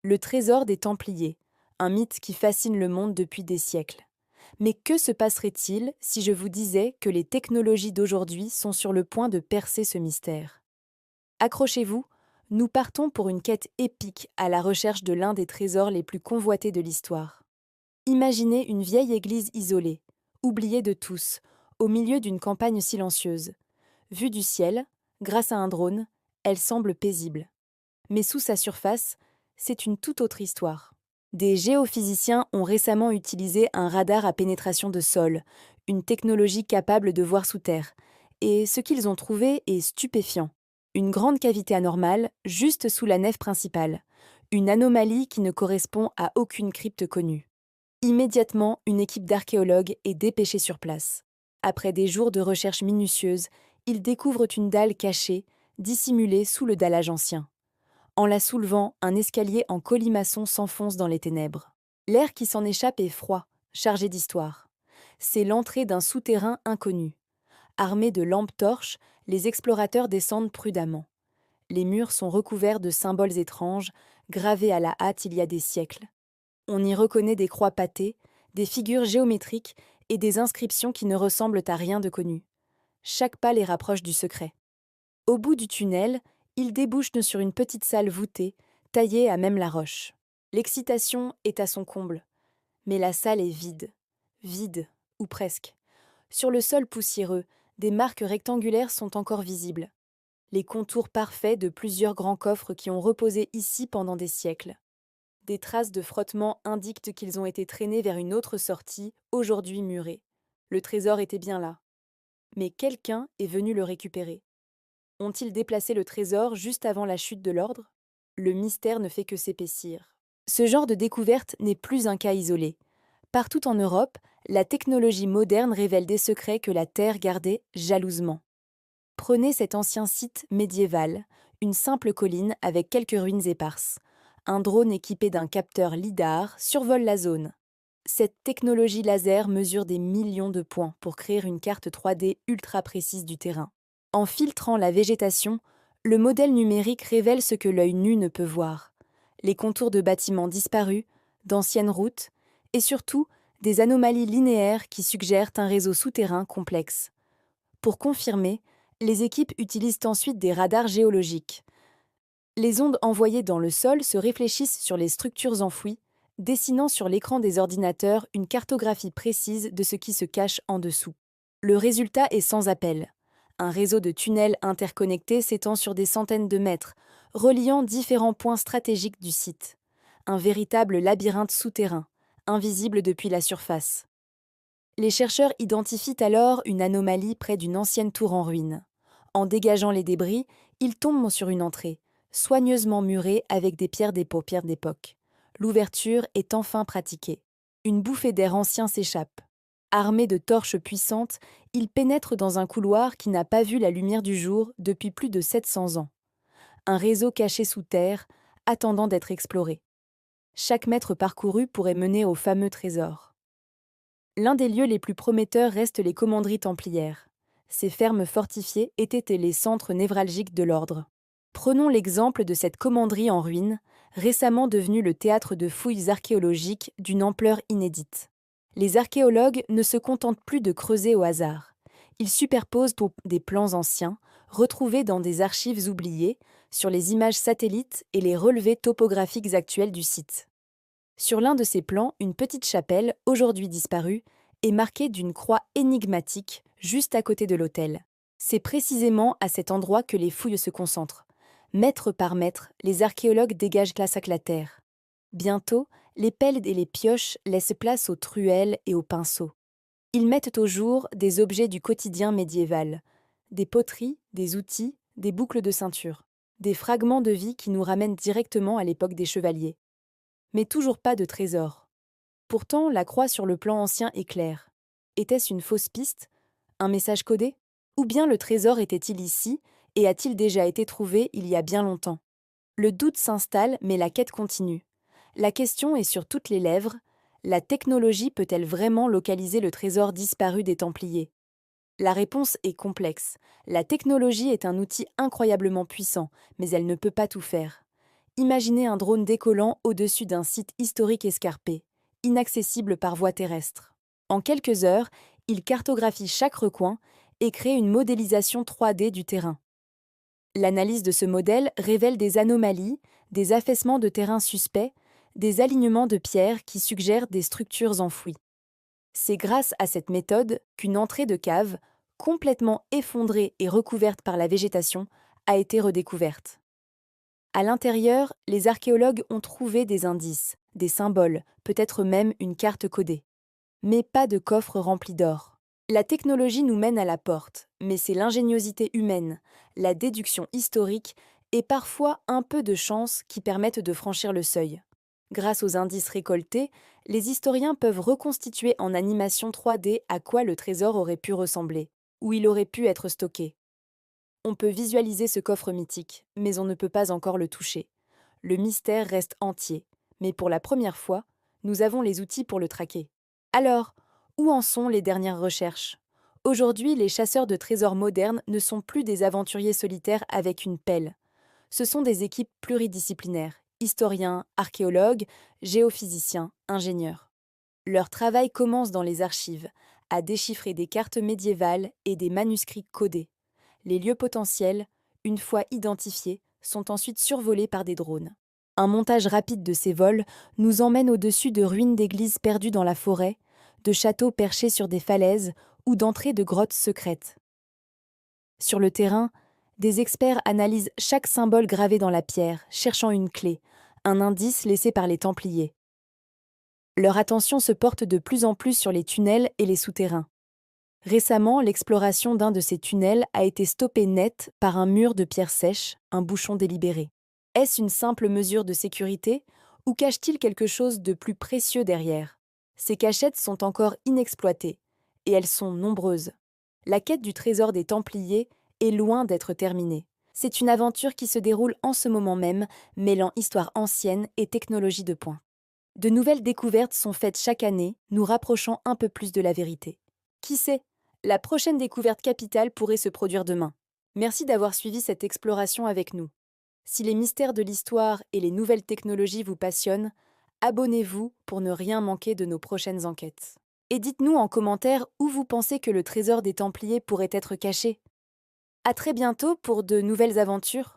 Le trésor des Templiers, un mythe qui fascine le monde depuis des siècles. Mais que se passerait-il si je vous disais que les technologies d'aujourd'hui sont sur le point de percer ce mystère? Accrochez-vous, nous partons pour une quête épique à la recherche de l'un des trésors les plus convoités de l'histoire. Imaginez une vieille église isolée, oubliée de tous, au milieu d'une campagne silencieuse. Vue du ciel, grâce à un drone, elle semble paisible. Mais sous sa surface, c'est une toute autre histoire. Des géophysiciens ont récemment utilisé un radar à pénétration de sol, une technologie capable de voir sous terre. Et ce qu'ils ont trouvé est stupéfiant. Une grande cavité anormale, juste sous la nef principale. Une anomalie qui ne correspond à aucune crypte connue. Immédiatement, une équipe d'archéologues est dépêchée sur place. Après des jours de recherche minutieuse, ils découvrent une dalle cachée, dissimulée sous le dallage ancien. En la soulevant, un escalier en colimaçon s'enfonce dans les ténèbres. L'air qui s'en échappe est froid, chargé d'histoire. C'est l'entrée d'un souterrain inconnu. Armés de lampes torches, les explorateurs descendent prudemment. Les murs sont recouverts de symboles étranges, gravés à la hâte il y a des siècles. On y reconnaît des croix pâtées, des figures géométriques et des inscriptions qui ne ressemblent à rien de connu. Chaque pas les rapproche du secret. Au bout du tunnel, ils débouchent sur une petite salle voûtée, taillée à même la roche. L'excitation est à son comble, mais la salle est vide. Vide, ou presque. Sur le sol poussiéreux, des marques rectangulaires sont encore visibles. Les contours parfaits de plusieurs grands coffres qui ont reposé ici pendant des siècles. Des traces de frottement indiquent qu'ils ont été traînés vers une autre sortie, aujourd'hui murée. Le trésor était bien là. Mais quelqu'un est venu le récupérer. Ont-ils déplacé le trésor juste avant la chute de l'ordre? Le mystère ne fait que s'épaissir. Ce genre de découverte n'est plus un cas isolé. Partout en Europe, la technologie moderne révèle des secrets que la Terre gardait jalousement. Prenez cet ancien site médiéval, une simple colline avec quelques ruines éparses. Un drone équipé d'un capteur LIDAR survole la zone. Cette technologie laser mesure des millions de points pour créer une carte 3D ultra précise du terrain. En filtrant la végétation, le modèle numérique révèle ce que l'œil nu ne peut voir. Les contours de bâtiments disparus, d'anciennes routes, et surtout des anomalies linéaires qui suggèrent un réseau souterrain complexe. Pour confirmer, les équipes utilisent ensuite des radars géologiques. Les ondes envoyées dans le sol se réfléchissent sur les structures enfouies, dessinant sur l'écran des ordinateurs une cartographie précise de ce qui se cache en dessous. Le résultat est sans appel. Un réseau de tunnels interconnectés s'étend sur des centaines de mètres, reliant différents points stratégiques du site. Un véritable labyrinthe souterrain, invisible depuis la surface. Les chercheurs identifient alors une anomalie près d'une ancienne tour en ruine. En dégageant les débris, ils tombent sur une entrée, soigneusement murée avec des pierres des paupières d'époque. L'ouverture est enfin pratiquée. Une bouffée d'air ancien s'échappe. Armés de torches puissantes, ils pénètrent dans un couloir qui n'a pas vu la lumière du jour depuis plus de 700 ans. Un réseau caché sous terre, attendant d'être exploré. Chaque mètre parcouru pourrait mener au fameux trésor. L'un des lieux les plus prometteurs reste les commanderies templières. Ces fermes fortifiées étaient les centres névralgiques de l'ordre. Prenons l'exemple de cette commanderie en ruine, récemment devenue le théâtre de fouilles archéologiques d'une ampleur inédite. Les archéologues ne se contentent plus de creuser au hasard. Ils superposent des plans anciens, retrouvés dans des archives oubliées, sur les images satellites et les relevés topographiques actuels du site. Sur l'un de ces plans, une petite chapelle, aujourd'hui disparue, est marquée d'une croix énigmatique juste à côté de l'autel. C'est précisément à cet endroit que les fouilles se concentrent. Mètre par mètre, les archéologues dégagent la terre. Bientôt, les pelles et les pioches laissent place aux truelles et aux pinceaux. Ils mettent au jour des objets du quotidien médiéval, des poteries, des outils, des boucles de ceinture, des fragments de vie qui nous ramènent directement à l'époque des chevaliers. Mais toujours pas de trésor. Pourtant, la croix sur le plan ancien est claire. Était-ce une fausse piste? Un message codé? Ou bien le trésor était-il ici et a-t-il déjà été trouvé il y a bien longtemps? Le doute s'installe, mais la quête continue. La question est sur toutes les lèvres. La technologie peut-elle vraiment localiser le trésor disparu des Templiers? La réponse est complexe. La technologie est un outil incroyablement puissant, mais elle ne peut pas tout faire. Imaginez un drone décollant au-dessus d'un site historique escarpé, inaccessible par voie terrestre. En quelques heures, il cartographie chaque recoin et crée une modélisation 3D du terrain. L'analyse de ce modèle révèle des anomalies, des affaissements de terrain suspects, des alignements de pierres qui suggèrent des structures enfouies. C'est grâce à cette méthode qu'une entrée de cave, complètement effondrée et recouverte par la végétation, a été redécouverte. À l'intérieur, les archéologues ont trouvé des indices, des symboles, peut-être même une carte codée. Mais pas de coffre rempli d'or. La technologie nous mène à la porte, mais c'est l'ingéniosité humaine, la déduction historique et parfois un peu de chance qui permettent de franchir le seuil. Grâce aux indices récoltés, les historiens peuvent reconstituer en animation 3D à quoi le trésor aurait pu ressembler, où il aurait pu être stocké. On peut visualiser ce coffre mythique, mais on ne peut pas encore le toucher. Le mystère reste entier, mais pour la première fois, nous avons les outils pour le traquer. Alors, où en sont les dernières recherches? Aujourd'hui, les chasseurs de trésors modernes ne sont plus des aventuriers solitaires avec une pelle. Ce sont des équipes pluridisciplinaires, historiens, archéologues, géophysiciens, ingénieurs. Leur travail commence dans les archives, à déchiffrer des cartes médiévales et des manuscrits codés. Les lieux potentiels, une fois identifiés, sont ensuite survolés par des drones. Un montage rapide de ces vols nous emmène au-dessus de ruines d'églises perdues dans la forêt, de châteaux perchés sur des falaises ou d'entrées de grottes secrètes. Sur le terrain, des experts analysent chaque symbole gravé dans la pierre, cherchant une clé, un indice laissé par les Templiers. Leur attention se porte de plus en plus sur les tunnels et les souterrains. Récemment, l'exploration d'un de ces tunnels a été stoppée net par un mur de pierre sèche, un bouchon délibéré. Est-ce une simple mesure de sécurité ou cache-t-il quelque chose de plus précieux derrière? Ces cachettes sont encore inexploitées, et elles sont nombreuses. La quête du trésor des Templiers est loin d'être terminée. C'est une aventure qui se déroule en ce moment même, mêlant histoire ancienne et technologie de pointe. De nouvelles découvertes sont faites chaque année, nous rapprochant un peu plus de la vérité. Qui sait, la prochaine découverte capitale pourrait se produire demain. Merci d'avoir suivi cette exploration avec nous. Si les mystères de l'histoire et les nouvelles technologies vous passionnent, abonnez-vous pour ne rien manquer de nos prochaines enquêtes. Et dites-nous en commentaire où vous pensez que le trésor des Templiers pourrait être caché. À très bientôt pour de nouvelles aventures.